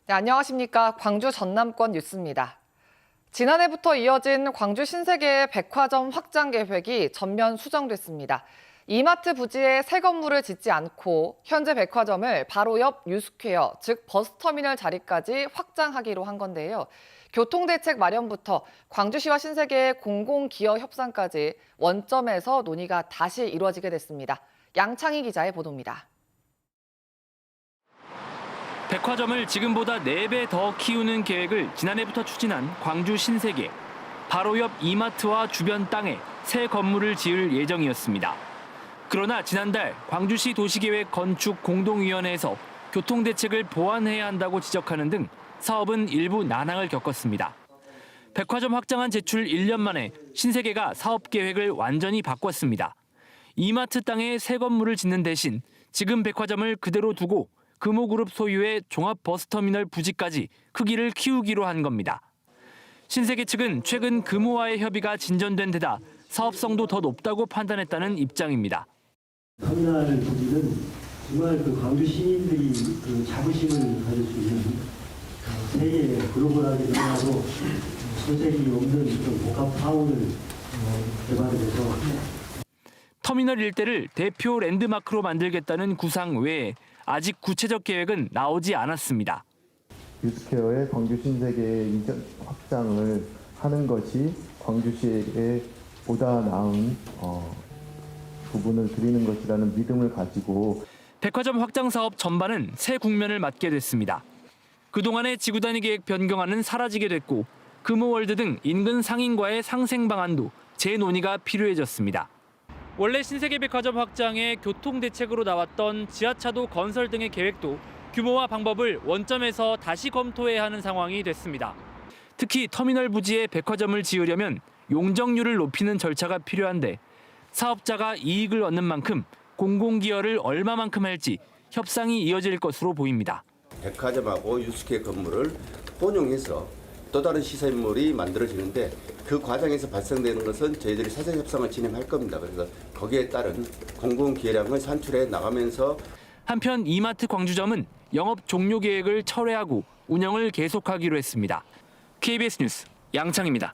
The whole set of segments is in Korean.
네, 안녕하십니까. 광주 전남권 뉴스입니다. 지난해부터 이어진 광주 신세계의 백화점 확장 계획이 전면 수정됐습니다. 이마트 부지에 새 건물을 짓지 않고 현재 백화점을 바로 옆 유스퀘어, 즉 버스터미널 자리까지 확장하기로 한 건데요. 교통대책 마련부터 광주시와 신세계의 공공기여 협상까지 원점에서 논의가 다시 이루어지게 됐습니다. 양창희 기자의 보도입니다. 백화점을 지금보다 4배 더 키우는 계획을 지난해부터 추진한 광주 신세계. 바로 옆 이마트와 주변 땅에 새 건물을 지을 예정이었습니다. 그러나 지난달 광주시 도시계획 건축 공동위원회에서 교통대책을 보완해야 한다고 지적하는 등 사업은 일부 난항을 겪었습니다. 백화점 확장안 제출 1년 만에 신세계가 사업 계획을 완전히 바꿨습니다. 이마트 땅에 새 건물을 짓는 대신 지금 백화점을 그대로 두고 금호그룹 소유의 종합버스터미널 부지까지 크기를 키우기로 한 겁니다. 신세계 측은 최근 금호와의 협의가 진전된 데다 사업성도 더 높다고 판단했다는 입장입니다. 터미널 부지는 정말 광주 시민들이 자부심을 가질 수 있는 세계 글로벌하게 하고 손색이 없는 복합 타운을 개발해서 터미널 일대를 대표 랜드마크로 만들겠다는 구상 외에 아직 구체적 계획은 나오지 않았습니다. 유스케어의 광주 신세계의 이전 확장을 하는 것이 광주시에게 보다 나은 부분을 드리는 것이라는 믿음을 가지고 백화점 확장 사업 전반은 새 국면을 맞게 됐습니다. 그동안의 지구단위 계획 변경안은 사라지게 됐고 금호월드 등 인근 상인과의 상생 방안도 재논의가 필요해졌습니다. 원래 신세계 백화점 확장의 교통대책으로 나왔던 지하차도 건설 등의 계획도 규모와 방법을 원점에서 다시 검토해야 하는 상황이 됐습니다. 특히 터미널 부지에 백화점을 지으려면 용적률을 높이는 절차가 필요한데 사업자가 이익을 얻는 만큼 공공기여를 얼마만큼 할지 협상이 이어질 것으로 보입니다. 백화점하고 유스케 건물을 혼용해서 또 다른 시설물이 만들어지는데 그 과정에서 발생되는 것은 저희들이 사전협상을 진행할 겁니다. 그래서 거기에 따른 공공기여량을 산출해 나가면서 한편 이마트 광주점은 영업 종료 계획을 철회하고 운영을 계속하기로 했습니다. KBS 뉴스 양창입니다.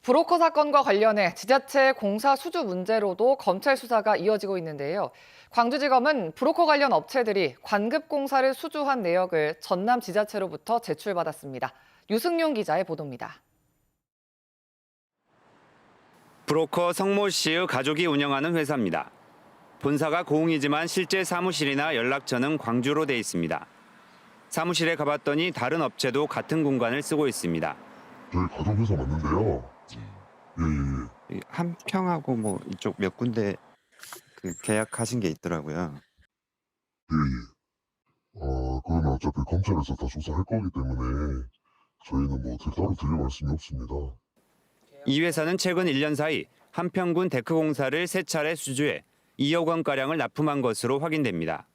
브로커 사건과 관련해 지자체 공사 수주 문제로도 검찰 수사가 이어지고 있는데요. 광주지검은 브로커 관련 업체들이 관급 공사를 수주한 내역을 전남지자체로부터 제출받았습니다. 유승용 기자의 보도입니다. 브로커 성모 씨의 가족이 운영하는 회사입니다. 본사가 고흥이지만 실제 사무실이나 연락처는 광주로 돼 있습니다. 사무실에 가봤더니 다른 업체도 같은 공간을 쓰고 있습니다. 저희 가족 회사 맞는데요. 한평하고 뭐 이쪽 몇 군데 계약하신 게 있더라고요. 그건 어차피 검찰에서 다 조사할 거기 때문에 저희는 뭐 따로 드릴 말씀이 없습니다. 이 회사는 최근 1년 사이 한평군 데크공사를 3차례 수주해 2억 원가량을 납품한 것으로 확인됩니다.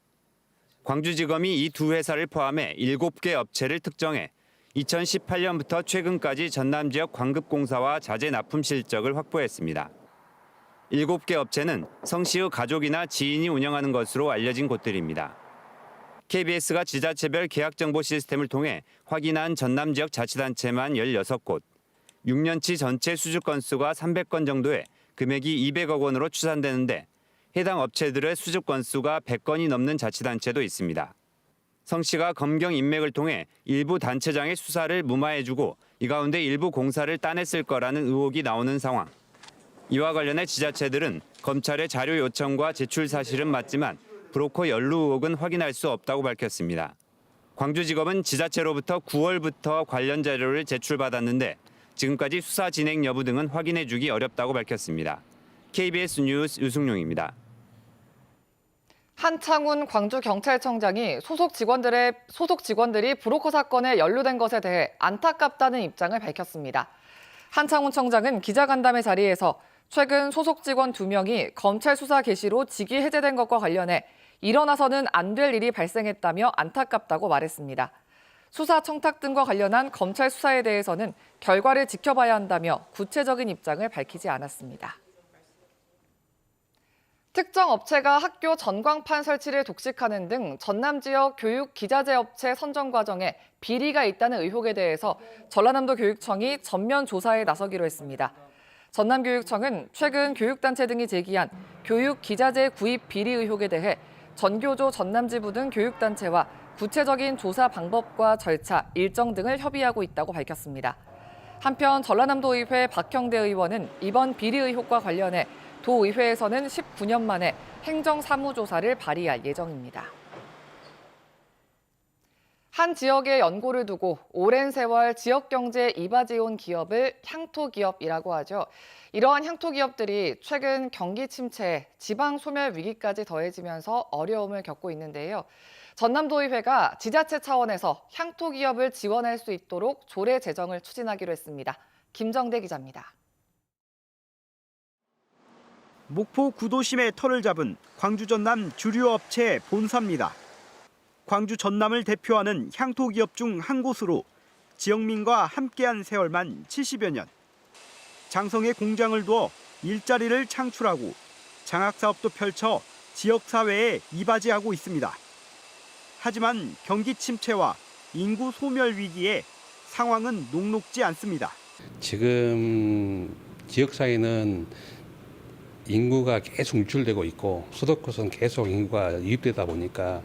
광주지검이 이 두 회사를 포함해 7개 업체를 특정해 2018년부터 최근까지 전남 지역 광급공사와 자재 납품 실적을 확보했습니다. 7개 업체는 성 씨의 가족이나 지인이 운영하는 것으로 알려진 곳들입니다. KBS가 지자체별 계약 정보 시스템을 통해 확인한 전남 지역 자치단체만 16곳, 6년치 전체 수주 건수가 300건 정도에 금액이 200억 원으로 추산되는데 해당 업체들의 수주 건수가 100건이 넘는 자치단체도 있습니다. 성 씨가 검경 인맥을 통해 일부 단체장의 수사를 무마해주고 이 가운데 일부 공사를 따냈을 거라는 의혹이 나오는 상황. 이와 관련해 지자체들은 검찰의 자료 요청과 제출 사실은 맞지만 브로커 연루 의혹은 확인할 수 없다고 밝혔습니다. 광주지검은 지자체로부터 9월부터 관련 자료를 제출받았는데 지금까지 수사 진행 여부 등은 확인해주기 어렵다고 밝혔습니다. KBS 뉴스 유승용입니다. 한창훈 광주경찰청장이 소속 직원들이 브로커 사건에 연루된 것에 대해 안타깝다는 입장을 밝혔습니다. 한창훈 청장은 기자간담회 자리에서 최근 소속 직원 2명이 검찰 수사 개시로 직위 해제된 것과 관련해 일어나서는 안 될 일이 발생했다며 안타깝다고 말했습니다. 수사 청탁 등과 관련한 검찰 수사에 대해서는 결과를 지켜봐야 한다며 구체적인 입장을 밝히지 않았습니다. 특정 업체가 학교 전광판 설치를 독식하는 등 전남 지역 교육 기자재 업체 선정 과정에 비리가 있다는 의혹에 대해서 전라남도 교육청이 전면 조사에 나서기로 했습니다. 전남교육청은 최근 교육단체 등이 제기한 교육 기자재 구입 비리 의혹에 대해 전교조 전남지부 등 교육단체와 구체적인 조사 방법과 절차, 일정 등을 협의하고 있다고 밝혔습니다. 한편 전라남도의회 박형대 의원은 이번 비리 의혹과 관련해 도의회에서는 19년 만에 행정사무조사를 발의할 예정입니다. 한 지역의 연고를 두고 오랜 세월 지역 경제에 이바지해온 기업을 향토기업이라고 하죠. 이러한 향토기업들이 최근 경기 침체에 지방 소멸 위기까지 더해지면서 어려움을 겪고 있는데요. 전남도의회가 지자체 차원에서 향토기업을 지원할 수 있도록 조례 제정을 추진하기로 했습니다. 김정대 기자입니다. 목포 구도심의 터를 잡은 광주 전남 주류 업체 본사입니다. 광주 전남을 대표하는 향토기업 중 한 곳으로 지역민과 함께한 세월만 70여 년. 장성에 공장을 두어 일자리를 창출하고 장학사업도 펼쳐 지역사회에 이바지하고 있습니다. 하지만 경기 침체와 인구 소멸 위기에 상황은 녹록지 않습니다. 지금 지역사회는 인구가 계속 유출되고 있고 수도권은 계속 인구가 유입되다 보니까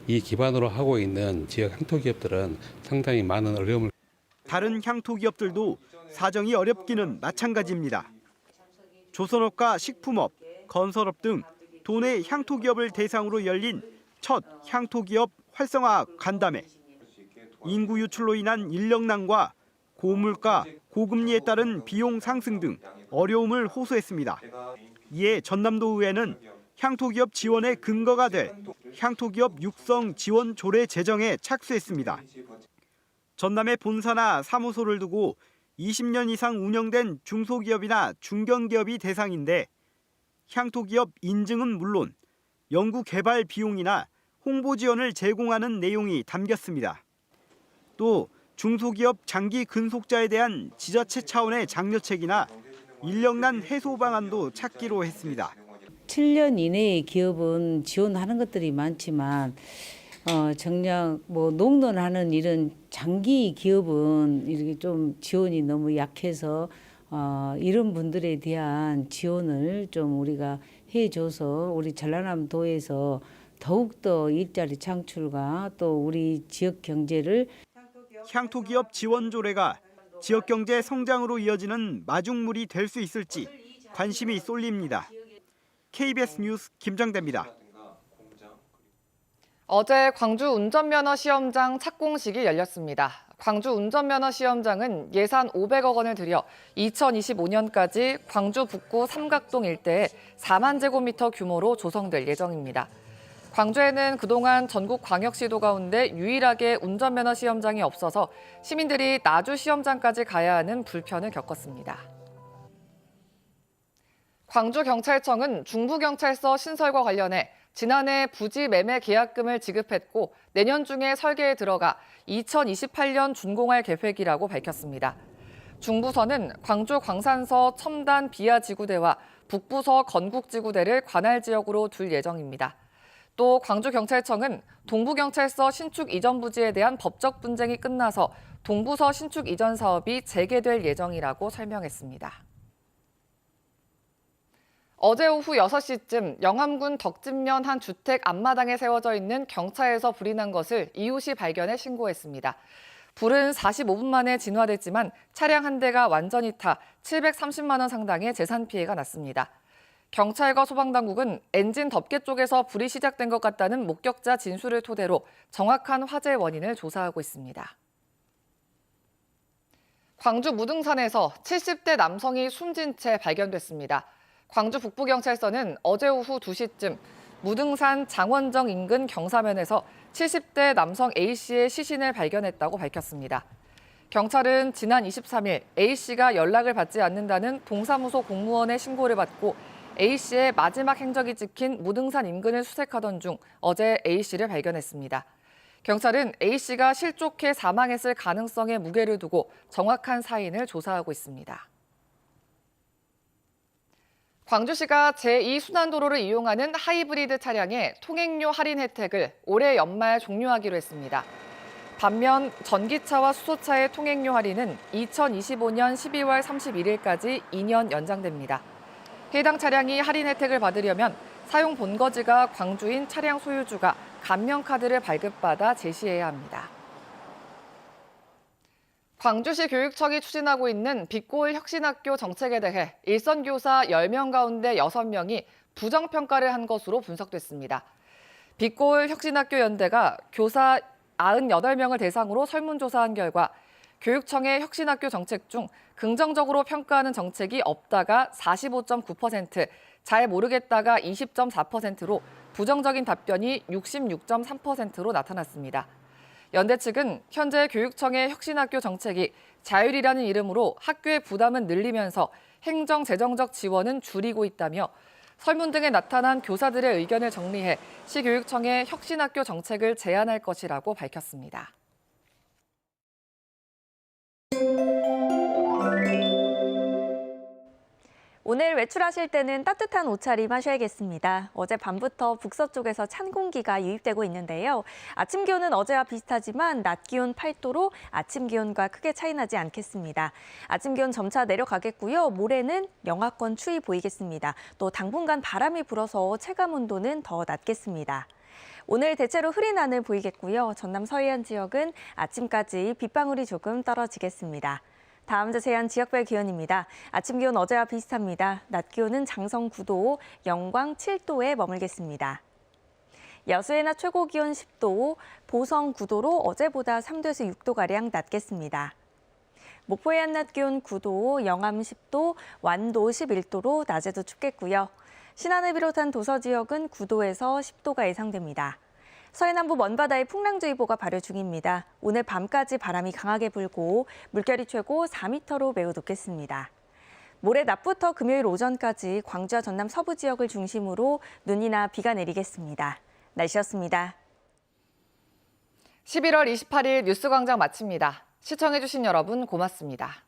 이 기반으로 하고 있는 지역 향토기업들은 상당히 많은 어려움을. 다른 향토기업들도 사정이 어렵기는 마찬가지입니다. 조선업과 식품업, 건설업 등 도내 향토기업을 대상으로 열린 첫 향토기업 활성화 간담회. 인구 유출로 인한 인력난과 고물가, 고금리에 따른 비용 상승 등 어려움을 호소했습니다. 이에 전남도의회는 향토기업 지원의 근거가 될 향토기업 육성 지원 조례 제정에 착수했습니다. 전남의 본사나 사무소를 두고 20년 이상 운영된 중소기업이나 중견기업이 대상인데 향토기업 인증은 물론 연구 개발 비용이나 홍보 지원을 제공하는 내용이 담겼습니다. 또 중소기업 장기 근속자에 대한 지자체 차원의 장려책이나 인력난 해소 방안도 찾기로 했습니다. 7년 이내의 기업은 지원하는 것들이 많지만 정작 농론하는 이런 장기 기업은 이렇게 좀 지원이 너무 약해서 이런 분들에 대한 지원을 좀 우리가 해줘서 우리 전라남도에서 더욱더 일자리 창출과 또 우리 지역 경제를. 향토기업 지원 조례가 지역 경제 성장으로 이어지는 마중물이 될 수 있을지 관심이 쏠립니다. KBS 뉴스 김정대입니다. 어제 광주 운전면허 시험장 착공식이 열렸습니다. 광주 운전면허 시험장은 예산 500억 원을 들여 2025년까지 광주 북구 삼각동 일대에 4만 제곱미터 규모로 조성될 예정입니다. 광주에는 그동안 전국 광역시도 가운데 유일하게 운전면허 시험장이 없어서 시민들이 나주 시험장까지 가야 하는 불편을 겪었습니다. 광주경찰청은 중부경찰서 신설과 관련해 지난해 부지 매매 계약금을 지급했고 내년 중에 설계에 들어가 2028년 준공할 계획이라고 밝혔습니다. 중부서는 광주 광산서 첨단 비아지구대와 북부서 건국지구대를 관할 지역으로 둘 예정입니다. 또 광주경찰청은 동부경찰서 신축 이전 부지에 대한 법적 분쟁이 끝나서 동부서 신축 이전 사업이 재개될 예정이라고 설명했습니다. 어제 오후 6시쯤 영암군 덕진면 한 주택 앞마당에 세워져 있는 경차에서 불이 난 것을 이웃이 발견해 신고했습니다. 불은 45분 만에 진화됐지만 차량 한 대가 완전히 타 730만 원 상당의 재산 피해가 났습니다. 경찰과 소방당국은 엔진 덮개 쪽에서 불이 시작된 것 같다는 목격자 진술을 토대로 정확한 화재 원인을 조사하고 있습니다. 광주 무등산에서 70대 남성이 숨진 채 발견됐습니다. 광주 북부경찰서는 어제 오후 2시쯤 무등산 장원정 인근 경사면에서 70대 남성 A씨의 시신을 발견했다고 밝혔습니다. 경찰은 지난 23일 A씨가 연락을 받지 않는다는 동사무소 공무원의 신고를 받고 A씨의 마지막 행적이 찍힌 무등산 인근을 수색하던 중 어제 A씨를 발견했습니다. 경찰은 A씨가 실족해 사망했을 가능성에 무게를 두고 정확한 사인을 조사하고 있습니다. 광주시가 제2순환도로를 이용하는 하이브리드 차량의 통행료 할인 혜택을 올해 연말 종료하기로 했습니다. 반면 전기차와 수소차의 통행료 할인은 2025년 12월 31일까지 2년 연장됩니다. 해당 차량이 할인 혜택을 받으려면 사용 본거지가 광주인 차량 소유주가 감면카드를 발급받아 제시해야 합니다. 광주시 교육청이 추진하고 있는 빛고울 혁신학교 정책에 대해 일선 교사 10명 가운데 6명이 부정평가를 한 것으로 분석됐습니다. 빛고울 혁신학교 연대가 교사 98명을 대상으로 설문조사한 결과 교육청의 혁신학교 정책 중 긍정적으로 평가하는 정책이 없다가 45.9%, 잘 모르겠다가 20.4%로 부정적인 답변이 66.3%로 나타났습니다. 연대 측은 현재 교육청의 혁신학교 정책이 자율이라는 이름으로 학교의 부담은 늘리면서 행정, 재정적 지원은 줄이고 있다며 설문 등에 나타난 교사들의 의견을 정리해 시교육청에 혁신학교 정책을 제안할 것이라고 밝혔습니다. 오늘 외출하실 때는 따뜻한 옷차림 하셔야겠습니다. 어제 밤부터 북서쪽에서 찬 공기가 유입되고 있는데요. 아침 기온은 어제와 비슷하지만 낮 기온 8도로 아침 기온과 크게 차이 나지 않겠습니다. 아침 기온 점차 내려가겠고요. 모레는 영하권 추위 보이겠습니다. 또 당분간 바람이 불어서 체감 온도는 더 낮겠습니다. 오늘 대체로 흐린 하늘 보이겠고요. 전남 서해안 지역은 아침까지 빗방울이 조금 떨어지겠습니다. 다음 자세한 지역별 기온입니다. 아침 기온 어제와 비슷합니다. 낮 기온은 장성 9도, 영광 7도에 머물겠습니다. 여수의 낮 최고 기온 10도, 보성 9도로 어제보다 3도에서 6도가량 낮겠습니다. 목포의 한낮 기온 9도, 영암 10도, 완도 11도로 낮에도 춥겠고요. 신안을 비롯한 도서 지역은 9도에서 10도가 예상됩니다. 서해남부 먼바다에 풍랑주의보가 발효 중입니다. 오늘 밤까지 바람이 강하게 불고 물결이 최고 4m로 매우 높겠습니다. 모레 낮부터 금요일 오전까지 광주와 전남 서부 지역을 중심으로 눈이나 비가 내리겠습니다. 날씨였습니다. 11월 28일 뉴스광장 마칩니다. 시청해주신 여러분 고맙습니다.